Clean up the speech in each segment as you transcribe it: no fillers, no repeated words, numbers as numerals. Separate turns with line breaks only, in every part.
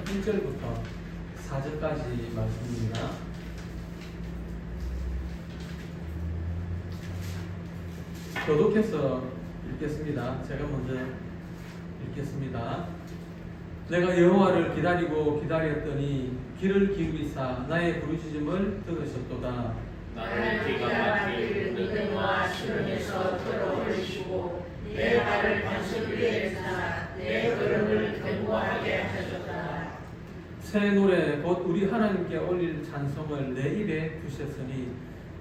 1절부터 4절까지 말씀입니다. 교독해서 읽겠습니다. 제가 먼저 읽겠습니다. 내가 여호와를 기다리고 기다렸더니 귀를 기울이사 나의 부르짖음을 들으셨도다.
나의 귀가 막힐 믿음과 신령에서 들어올리시고 내 발을 반석 위에 두사 내 걸음을 견고하게 하셨다.
새 노래 곧 우리 하나님께 올릴 찬송을 내 입에 두셨으니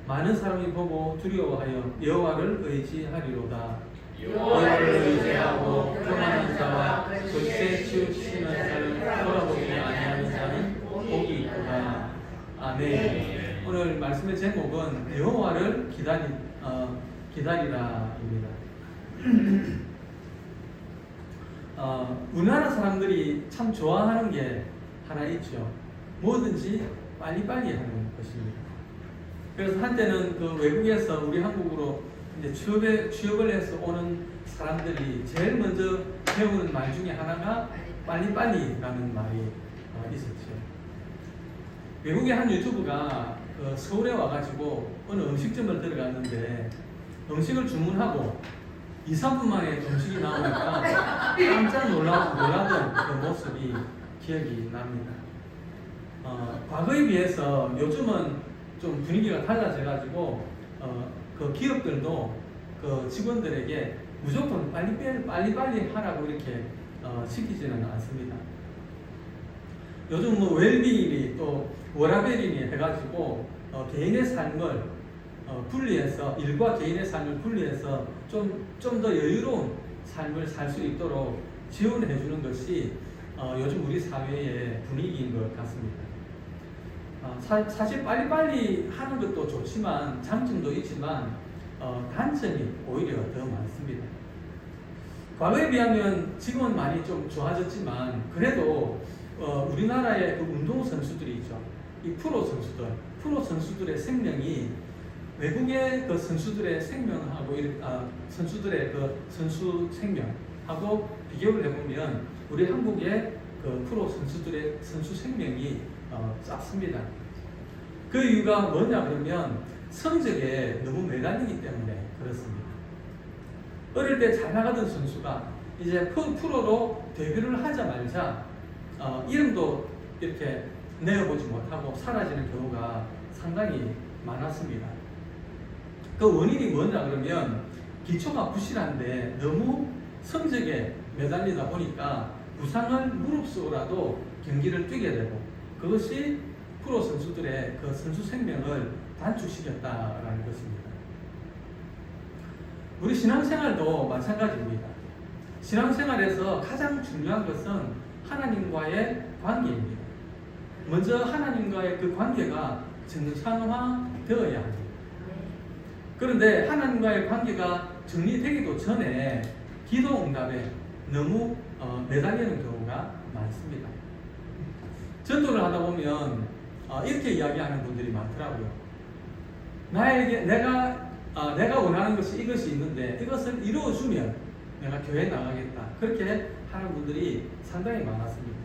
많은 사람이 보고 두려워하여 여호와를 의지하리로다. 여호와를 의지하고 평안한 자와 글쎄 치우치는 자를 돌아보지 아니하는 자는 복이 있도다. 아멘. 오늘 말씀의 제목은 여호와를 기다리라입니다. 우리나라 사람들이 참 좋아하는 게 하나 있죠. 뭐든지 빨리빨리 하는 것입니다. 그래서 한때는 그 외국에서 우리 한국으로 이제 취업을 해서 오는 사람들이 제일 먼저 배우는 말 중에 하나가 빨리빨리라는 말이 있었죠. 외국의 한 유튜브가 서울에 와가지고 어느 음식점을 들어갔는데 음식을 주문하고 2, 3분 만에 음식이 나오니까 깜짝 놀라던 그 모습이 기억이 납니다. 과거에 비해서 요즘은 좀 분위기가 달라져가지고 그 기업들도 그 직원들에게 무조건 빨리빨리 하라고 이렇게 시키지는 않습니다. 요즘 뭐 웰빙이니 또 워라벨이니 해가지고 개인의 삶을 분리해서 일과 개인의 삶을 분리해서 좀 더 여유로운 삶을 살 수 있도록 지원해 주는 것이 요즘 우리 사회의 분위기인 것 같습니다. 사실 빨리빨리 하는 것도 좋지만 장점도 있지만 단점이 오히려 더 많습니다. 과거에 비하면 지금은 많이 좀 좋아졌지만 그래도 우리나라의 그 운동 선수들이 있죠. 이 프로 선수들의 생명이 외국의 그 선수들의 생명하고 선수들의 그 선수 생명하고 비교를 해보면 우리 한국의 그 프로 선수들의 선수 생명이 짧습니다. 그 이유가 뭐냐 그러면 성적에 너무 매달리기 때문에 그렇습니다. 어릴 때 잘 나가던 선수가 이제 프로로 데뷔를 하자마자 이름도 이렇게 내어보지 못하고 사라지는 경우가 상당히 많았습니다. 그 원인이 뭐냐 그러면 기초가 부실한데 너무 성적에 매달리다 보니까 부상을 무릅쓰고라도 경기를 뛰게 되고 그것이 프로 선수들의 그 선수 생명을 단축시켰다라는 것입니다. 우리 신앙생활도 마찬가지입니다. 신앙생활에서 가장 중요한 것은 하나님과의 관계입니다. 먼저 하나님과의 그 관계가 정상화되어야 합니다. 그런데 하나님과의 관계가 정리되기도 전에 기도 응답에 너무 매달리는 경우가 많습니다. 전도를 하다 보면 이렇게 이야기하는 분들이 많더라고요. 내가 원하는 것이 이것이 있는데 이것을 이루어주면 내가 교회에 나가겠다. 그렇게 하는 분들이 상당히 많았습니다.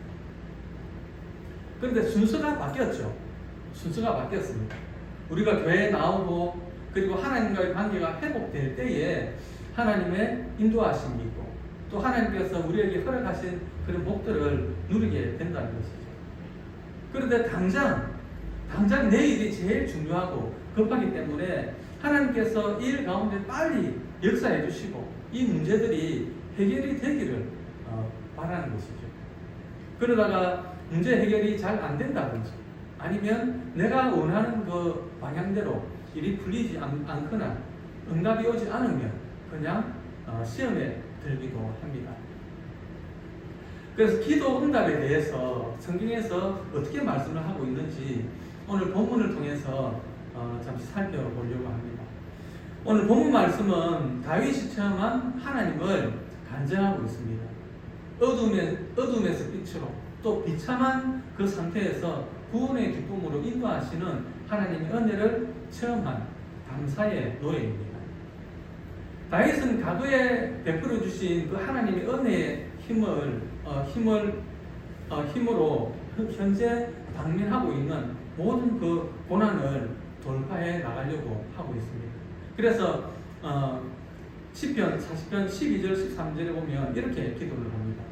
그런데 순서가 바뀌었죠. 순서가 바뀌었습니다. 우리가 교회에 나오고 그리고 하나님과의 관계가 회복될 때에 하나님의 인도하심이 있고 또 하나님께서 우리에게 허락하신 그런 복들을 누리게 된다는 것이죠. 그런데 당장 내일이 제일 중요하고 급하기 때문에 하나님께서 일 가운데 빨리 역사해 주시고 이 문제들이 해결이 되기를 바라는 것이죠. 그러다가 문제 해결이 잘 안 된다든지 아니면 내가 원하는 그 방향대로 일이 풀리지 않거나 응답이 오지 않으면 그냥 시험에 들기도 합니다. 그래서 기도 응답에 대해서 성경에서 어떻게 말씀을 하고 있는지 오늘 본문을 통해서 잠시 살펴보려고 합니다. 오늘 본문 말씀은 다윗이 체험한 하나님을 간증하고 있습니다. 어둠에서 빛으로 또 비참한 그 상태에서 구원의 기쁨으로 인도하시는 하나님의 은혜를 체험한 감사의 노래입니다. 다윗은 과거에 베풀어 주신 그 하나님의 은혜의 힘을 힘으로 현재 당면하고 있는 모든 그 고난을 돌파해 나가려고 하고 있습니다. 그래서 시편 40편 12절 13절에 보면 이렇게 기도를 합니다.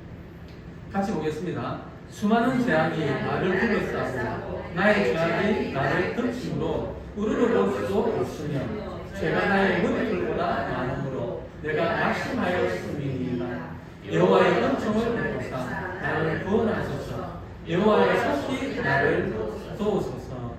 같이 보겠습니다. 수많은 재앙이 나를 둘러싸고 나의 죄악이 나를 덮침으로 우르르 볼 수도 없으며 죄가 나의 머리털보다 많으므로 내가 낙심하였음이니이다. 여호와의 은총을 베푸사 나를 구원하소서. 여호와의 속히 나를 도우소서.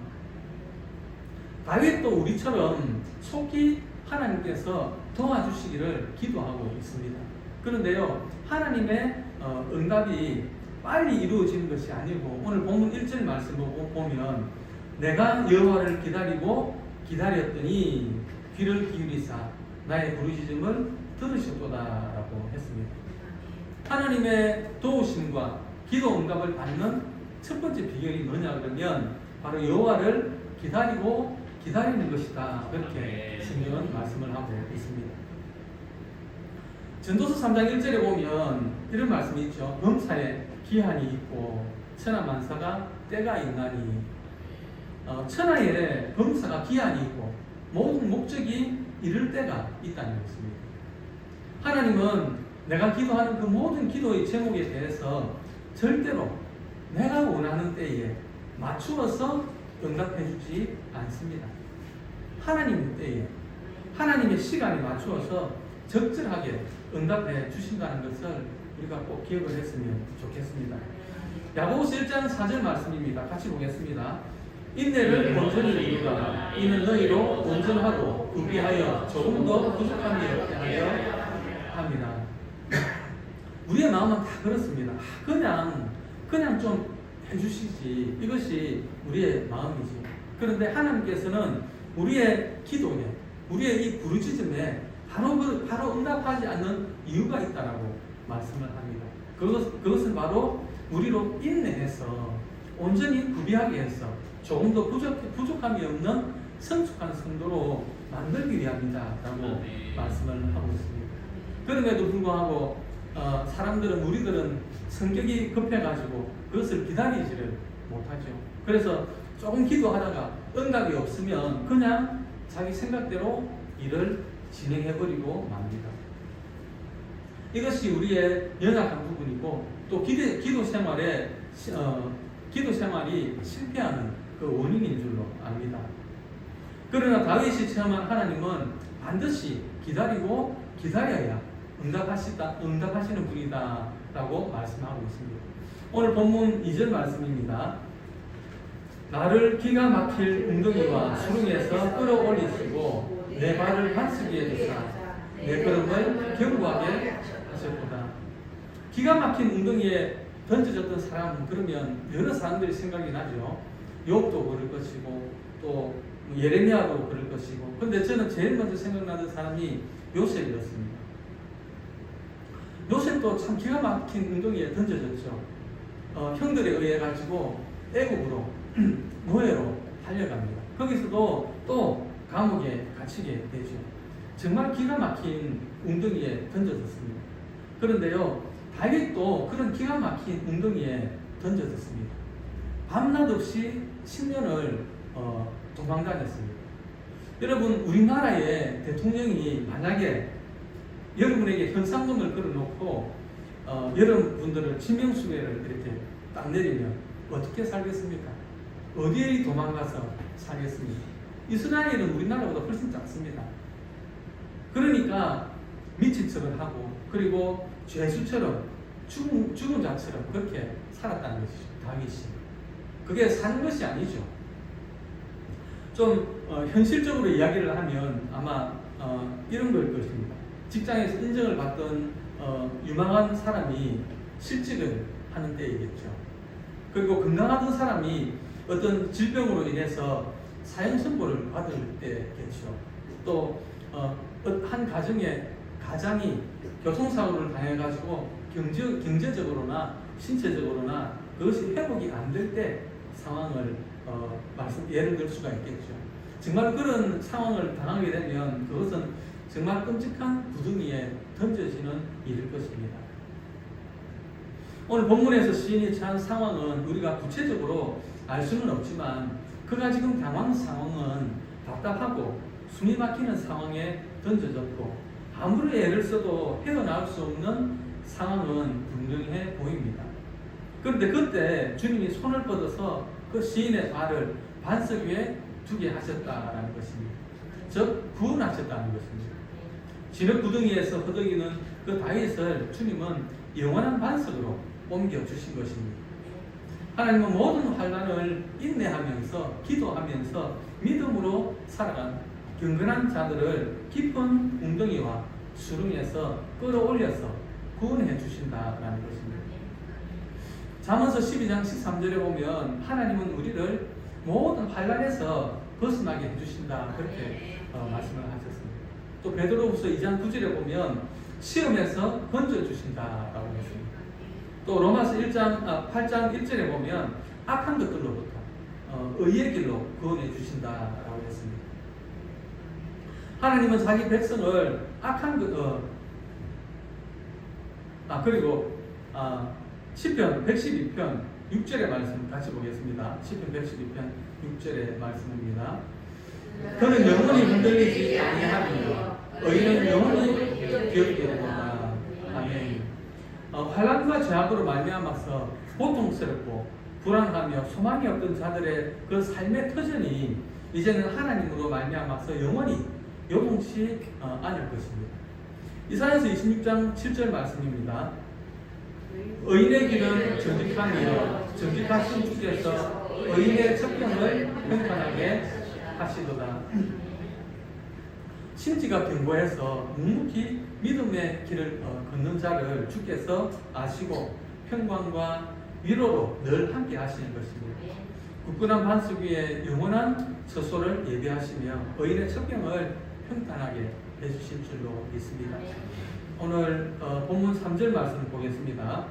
다윗도 우리처럼 속히 하나님께서 도와주시기를 기도하고 있습니다. 그런데요, 하나님의 응답이 빨리 이루어지는 것이 아니고, 오늘 본문 1절 말씀 보면 내가 여호와를 기다리고 기다렸더니 귀를 기울이사 나의 부르짖음을 들으셨도다라고 했습니다. 하나님의 도우심과 기도 응답을 받는 첫 번째 비결이 뭐냐 그러면 바로 여호와를 기다리고 기다리는 것이다. 그렇게 성경은 말씀을 하고 있습니다. 전도서 3장 1절에 보면 이런 말씀이 있죠. 범사에 기한이 있고 천하만사가 때가 있나니. 천하에 범사가 기한이 있고 모든 목적이 이를 때가 있다는 것입니다. 하나님은 내가 기도하는 그 모든 기도의 제목에 대해서 절대로 내가 원하는 때에 맞추어서 응답해 주지 않습니다. 하나님의 때에, 하나님의 시간에 맞추어서 적절하게 응답해 주신다는 것을 우리가 꼭 기억을 했으면 좋겠습니다. 야고보서 1장 4절 말씀입니다. 같이 보겠습니다. 인내를 온전히 이루라. 이는 너희로 온전하고 구비하여 조금도 부족함이 없게 하려 합니다. 우리의 마음은 다 그렇습니다. 그냥 좀 해주시지. 이것이 우리의 마음이지. 그런데 하나님께서는 우리의 기도에, 우리의 이 부르짖음에 바로 응답하지 않는 이유가 있다라고 말씀을 합니다. 그것은 바로 우리로 인내해서 온전히 구비하게 해서 조금도 부족함이 없는 성숙한 성도로 만들기 위함이다라고 말씀을 하고 있습니다. 그럼에도 불구하고 우리들은 성격이 급해가지고 그것을 기다리지를 못하죠. 그래서 조금 기도하다가 응답이 없으면 그냥 자기 생각대로 일을 진행해버리고 맙니다. 이것이 우리의 연약한 부분이고 또 기도 생활이 실패하는 그 원인인 줄로 압니다. 그러나 다윗이 체험한 하나님은 반드시 기다리고 기다려야 응답하시는 분이다 라고 말씀하고 있습니다. 오늘 본문 2절 말씀입니다. 나를 기가 막힐 웅덩이와 수렁에서 끌어올리시고 내 발을 반석에 두사 내 걸음을 견고하게 하셨도다. 기가 막힌 웅덩이에 던져졌던 사람, 그러면 여러 사람들이 생각이 나죠. 욥도 그럴 것이고 또 예레미야도 그럴 것이고. 근데 저는 제일 먼저 생각나는 사람이 요셉이었습니다. 요셉도 참 기가 막힌 웅덩이에 던져졌죠. 형들에 의해 가지고 애국으로 노예로 달려갑니다. 거기서도 또 감옥에 갇히게 되죠. 정말 기가 막힌 웅덩이에 던져졌습니다. 그런데요, 다윗도 그런 기가 막힌 웅덩이에 던져졌습니다. 밤낮 없이 10년을 도망다녔습니다. 여러분, 우리나라의 대통령이 만약에 여러분에게 현상금을 걸어놓고 여러분들을 지명수배를 이렇게 딱 내리면 어떻게 살겠습니까? 어디에 도망가서 살겠습니까? 이스라엘은 우리나라보다 훨씬 작습니다. 그러니까 미친 척을 하고 그리고 죄수처럼 죽은 자처럼 그렇게 살았다는 것이죠. 다윗이. 그게 사는 것이 아니죠. 좀 현실적으로 이야기를 하면 아마 이런 걸 것입니다. 직장에서 인정을 받던 유망한 사람이 실직을 하는 때이겠죠. 그리고 건강하던 사람이 어떤 질병으로 인해서 사형 선고를 받을 때겠죠. 또 한 가장이 교통사고를 당해가지고 경제적으로나 신체적으로나 그것이 회복이 안 될 때 상황을 예를 들 수가 있겠죠. 정말 그런 상황을 당하게 되면 그것은 정말 끔찍한 구덩이에 던져지는 일일 것입니다. 오늘 본문에서 시인이 처한 상황은 우리가 구체적으로 알 수는 없지만 그가 지금 당한 상황은 답답하고 숨이 막히는 상황에 던져졌고 아무리 애를 써도 헤어나올 수 없는 상황은 분명해 보입니다. 그런데 그때 주님이 손을 뻗어서 그 시인의 발을 반석 위에 두게 하셨다라는 것입니다. 즉 구원하셨다는 것입니다. 진흙 구덩이에서 허덕이는 그 다윗을 주님은 영원한 반석으로 옮겨주신 것입니다. 하나님은 모든 환난을 인내하면서 기도하면서 믿음으로 살아간 경건한 자들을 깊은 웅덩이와 수렁에서 끌어올려서 구원해 주신다라는 것입니다. 잠언서 12장 13절에 보면 하나님은 우리를 모든 환난에서 벗어나게 해주신다 그렇게 말씀을 하셨습니다. 또 베드로후서 2장 9절에 보면 시험에서 건져주신다라고 했습니다. 또 로마서 8장 1절에 보면 악한 것들로부터 의의 길로 구원해 주신다라고 했습니다. 하나님은 자기 백성을 악한 그리고 시편 112편 6절의 말씀 같이 보겠습니다. 시편 112편 6절의 말씀입니다. 그는 영원히 흔들리지 아니하며 의인은 영원히 기억되리로다. 아멘. 환난과 죄악으로 말미암아서 고통스럽고 불안하며 소망이 없던 자들의 그 삶의 터전이 이제는 하나님으로 말미암아서 영원히 요동치 않을 것입니다. 이사야서 26장 7절 말씀입니다. 의인의 길은 정직하며 정직하신 주께서 의인의 첩경을 평탄하게 하시도다. 심지가 견고해서 묵묵히 믿음의 길을 걷는 자를 주께서 아시고 평강과 위로로 늘 함께 하시는 것입니다. 굳건한 반석 위에 영원한 처소를 예비하시며 의인의 첩경을 평탄하게 해주실 줄로 믿습니다. 오늘 본문 3절 말씀을 보겠습니다.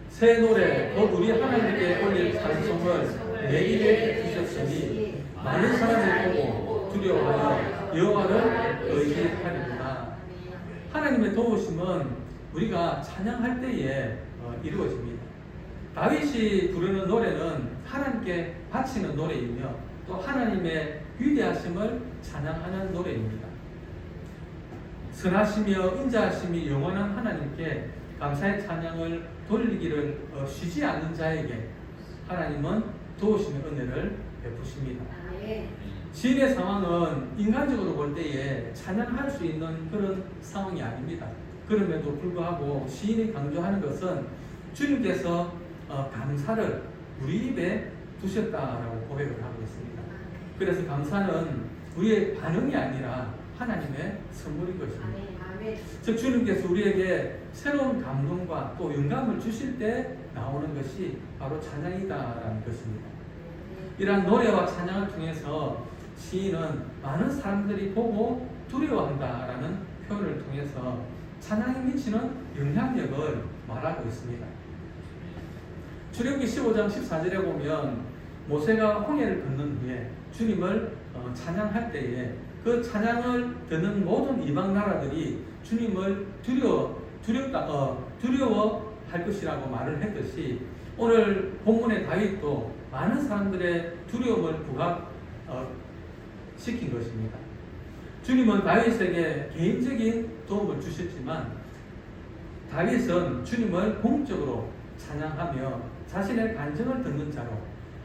새 노래 곧 우리 하나님께 올릴 찬송을 내 입에 주셨으니 많은 사람을 보고 두려워하여 여호와를 의지하리로다. 하나님의 도우심은 우리가 찬양할 때에 이루어집니다. 다윗이 부르는 노래는 하나님께 바치는 노래이며 또 하나님의 위대하심을 찬양하는 노래입니다. 선하시며 인자하심이 영원한 하나님께 감사의 찬양을 돌리기를 쉬지 않는 자에게 하나님은 도우심의 은혜를 베푸십니다. 시인의 상황은 인간적으로 볼 때에 찬양할 수 있는 그런 상황이 아닙니다. 그럼에도 불구하고 시인이 강조하는 것은 주님께서 감사를 우리 입에 두셨다라고 고백을 하고 있습니다. 그래서 감사는 우리의 반응이 아니라 하나님의 선물인 것입니다. 즉 주님께서 우리에게 새로운 감동과 또 영감을 주실 때 나오는 것이 바로 찬양이다라는 것입니다. 이러한 노래와 찬양을 통해서 시인은 많은 사람들이 보고 두려워한다라는 표현을 통해서 찬양이 미치는 영향력을 말하고 있습니다. 출애굽기 15장 14절에 보면 모세가 홍해를 건넌 후에 주님을 찬양할 때에 그 찬양을 듣는 모든 이방 나라들이 주님을 두려워할 것이라고 말을 했듯이 오늘 본문의 다윗도 많은 사람들의 두려움을 부각시킨 것입니다. 주님은 다윗에게 개인적인 도움을 주셨지만 다윗은 주님을 공적으로 찬양하며 자신의 간증을 듣는 자로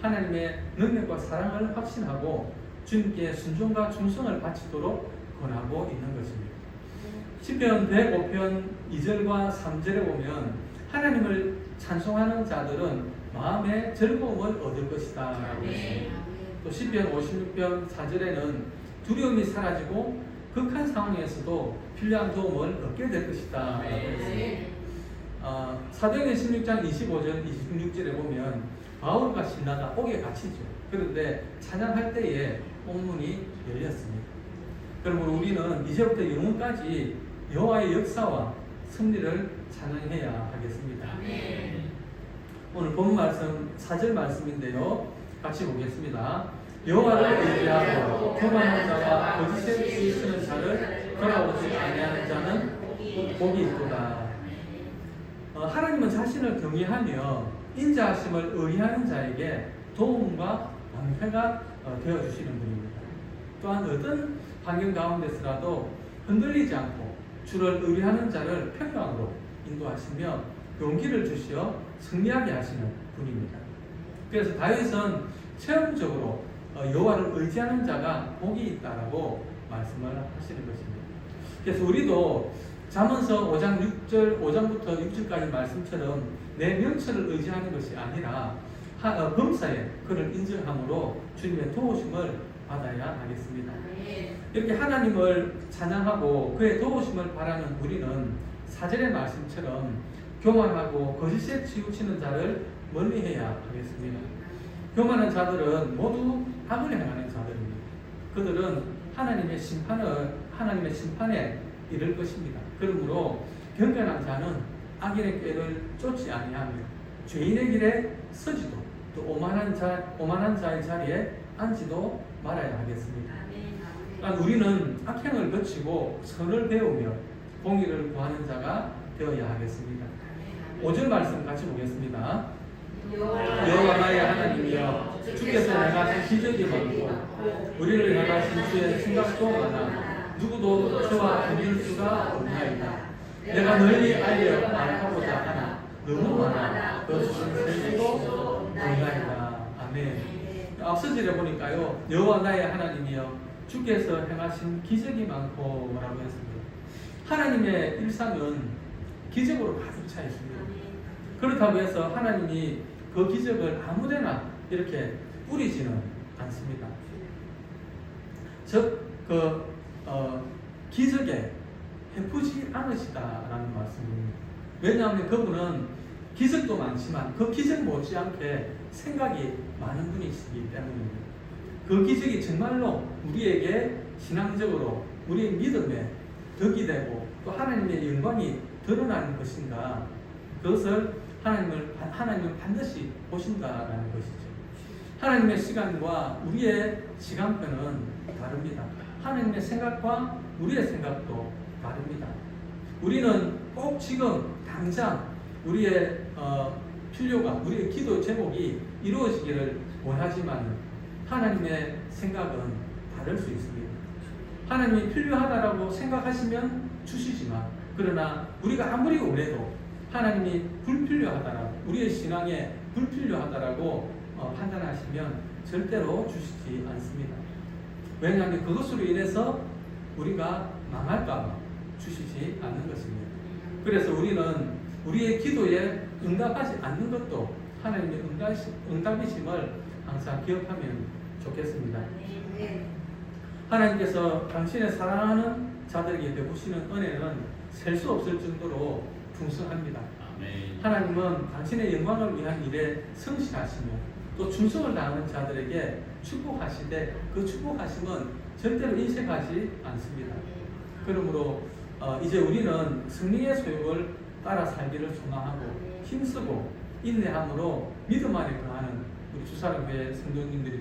하나님의 능력과 사랑을 확신하고 주님께 순종과 충성을 바치도록 권하고 있는 것입니다. 시편 105편 2절과 3절에 보면 하나님을 찬송하는 자들은 마음의 즐거움을 얻을 것이다 라고 했습니다. 또 시편 56편 4절에는 두려움이 사라지고 극한 상황에서도 필요한 도움을 얻게 될 것이다 라고 했습니다. 사도행전 16장 25절 26절에 보면 바울과 실라가 옥에 갇히죠. 그런데 찬양할 때에 옥문이 열렸습니다. 그러므로 우리는 이제부터 영원까지 여호와의 역사와 승리를 찬양해야 하겠습니다. 오늘 본 말씀 4절 말씀인데요. 같이 보겠습니다. 여호와를 의지하고 교만한 자와 거짓에 쓰이시는 자를 돌아오지 아니하는 자는 복이 있도다. 하나님은 자신을 경외하며 인자하심을 의뢰하는 자에게 도움과 방패가 되어주시는 분입니다. 또한 어떤 환경 가운데서라도 흔들리지 않고 주를 의뢰하는 자를 평강으로 인도하시며 용기를 주시어 승리하게 하시는 분입니다. 그래서 다윗은 체험적으로 여호와를 의지하는 자가 복이 있다라고 말씀을 하시는 것입니다. 그래서 우리도 잠언서 5장부터 6절까지 말씀처럼 내 명철을 의지하는 것이 아니라 범사에 그를 인정함으로 주님의 도우심을 받아야 하겠습니다. 이렇게 하나님을 찬양하고 그의 도우심을 바라는 우리는 4절의 말씀처럼 교만하고 거짓에 치우치는 자를 멀리해야 하겠습니다. 교만한 자들은 모두 악을 행하는 자들입니다. 그들은 하나님의 심판에 이를 것입니다. 그러므로 경건한 자는 악인의 꾀를 쫓지 아니하며 죄인의 길에 서지도 또 오만한 자의 자리에 앉지도 말아야 하겠습니다. 우리는 악행을 거치고 선을 배우며 공의를 구하는 자가 되어야 하겠습니다. 5절 말씀 같이 보겠습니다. 여호와 나의 하나님이여 주께서 행하신 기적이 많고 우리를 향하신 주의 생각도 많아 누구도 저와 견딜 수가 없나이다. 내가 널리 알려 말하고자 하나 너무 많아 더 셀 수도 없나이다. 아멘. 앞서 절에 보니까요, 여호와 나의 하나님이여 주께서 행하신 기적이 많고 뭐라고 했습니다. 하나님의 일상은 기적으로 가득 차 있습니다. 그렇다고 해서 하나님이 그 기적을 아무데나 이렇게 뿌리지는 않습니다. 즉, 기적에 베푸지 않으시다라는 말씀입니다. 왜냐하면 그분은 기적도 많지만 그 기적 못지않게 생각이 많은 분이시기 때문입니다. 그 기적이 정말로 우리에게 신앙적으로 우리의 믿음에 덕이 되고 또 하나님의 영광이 드러나는 것인가, 그것을 하나님은 반드시 보신다라는 것이죠. 하나님의 시간과 우리의 시간표는 다릅니다. 하나님의 생각과 우리의 생각도 다릅니다. 우리는 꼭 지금 당장 우리의 필요가, 우리의 기도 제목이 이루어지기를 원하지만 하나님의 생각은 다를 수 있습니다. 하나님이 필요하다라고 생각하시면 주시지만, 그러나 우리가 아무리 원해도 하나님이 불필요하다라고, 우리의 신앙에 불필요하다라고 판단하시면 절대로 주시지 않습니다. 왜냐하면 그것으로 인해서 우리가 망할까봐 주시지 않는 것입니다. 그래서 우리는 우리의 기도에 응답하지 않는 것도 하나님의 응답이심을 항상 기억하면 좋겠습니다. 하나님께서 당신의 사랑하는 자들에게 베푸시는 은혜는 셀 수 없을 정도로 풍성합니다. 하나님은 당신의 영광을 위한 일에 성실하시며 또 충성을 다하는 자들에게 축복하시되 그 축복하심은 절대로 인색하지 않습니다. 그러므로 이제 우리는 승리의 소욕을 따라 살기를 소망하고 힘쓰고 인내함으로 믿음 안에 거하는 우리 주사랑교회 성도님들이